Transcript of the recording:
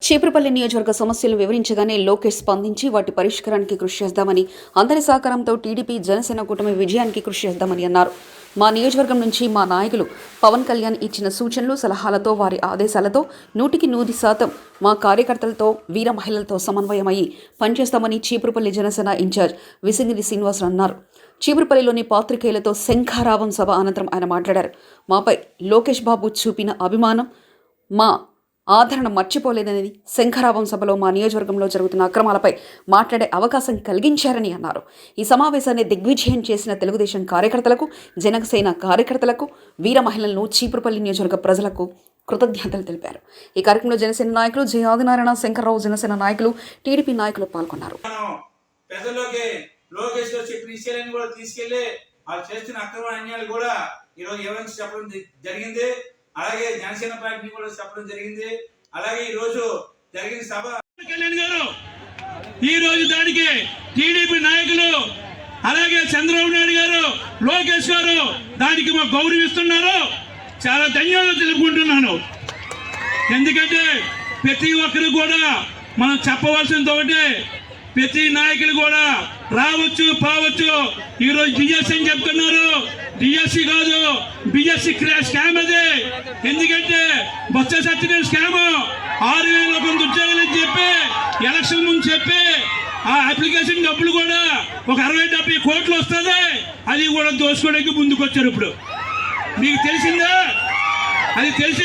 చీపురుపల్లి నియోజకవర్గ సమస్యలు వివరించగానే లోకేష్ స్పందించి వాటి పరిష్కారానికి కృషి చేద్దామని, అందరి సహకారంతో టీడీపీ జనసేన కూటమి విజయానికి కృషి చేద్దామని అన్నారు. మా నియోజకవర్గం నుంచి మా నాయకులు పవన్ కళ్యాణ్ ఇచ్చిన సూచనలు, సలహాలతో, వారి ఆదేశాలతో 100% మా కార్యకర్తలతో, వీర మహిళలతో సమన్వయమయ్యి పనిచేస్తామని చీపురుపల్లి జనసేన ఇన్ఛార్జ్ విసింగిరి శ్రీనివాసులు అన్నారు. చీపురుపల్లిలోని పాత్రికేయులతో శంఖారావం సభ అనంతరం ఆయన మాట్లాడారు. మాపై లోకేష్ బాబు చూపిన అభిమానం, మా ఆదరణ మర్చిపోలేదని, శంఖారావం సభలో మా నియోజకవర్గంలో జరుగుతున్న అక్రమాలపై మాట్లాడే అవకాశం కలిగించారని అన్నారు. ఈ సమావేశాన్ని దిగ్విజయం చేసిన తెలుగుదేశం కార్యకర్తలకు, జనసేన కార్యకర్తలకు, వీర మహిళలను, చీపురుపల్లి నియోజకవర్గ ప్రజలకు కృతజ్ఞతలు తెలిపారు. ఈ కార్యక్రమంలో జనసేన నాయకులు జె ఆదినారాయణ, శంకర్రావు, జనసేన నాయకులు, టీడీపీ నాయకులు పాల్గొన్నారు. అలాగే జనసేన పార్టీ కూడా చెప్పడం జరిగింది. అలాగే ఈ రోజు జరిగిన సభ కళ్యాణ్ గారు ఈ రోజు దానికి టీడీపీ నాయకులు అలాగే చంద్రబాబు నాయుడు గారు, లోకేష్ గారు దానికి మాకు గౌరవిస్తున్నారు. చాలా ధన్యవాదాలు తెలుపుకుంటున్నాను. ఎందుకంటే ప్రతి ఒక్కరు కూడా మనం చెప్పవలసింది ఒకటే, ప్రతి నాయకులు కూడా రావచ్చు పోవచ్చు. ఈరోజు డిఎస్సి అని చెప్తున్నారు, డిఎస్సి కాదు బిఎస్సి స్కామ్ అది. ఎందుకంటే బొత్స సత్యనారాయణ స్కామ్ 6,000 కొంత ఉద్యోగాలు అని చెప్పి ఎలక్షన్ ముందు చెప్పి ఆ అప్లికేషన్ డబ్బులు కూడా ఒక 60-70 కోట్లు వస్తుంది, అది కూడా దోసుకోవడానికి ముందుకు వచ్చారు. ఇప్పుడు మీకు తెలిసిందా? అది తెలిసి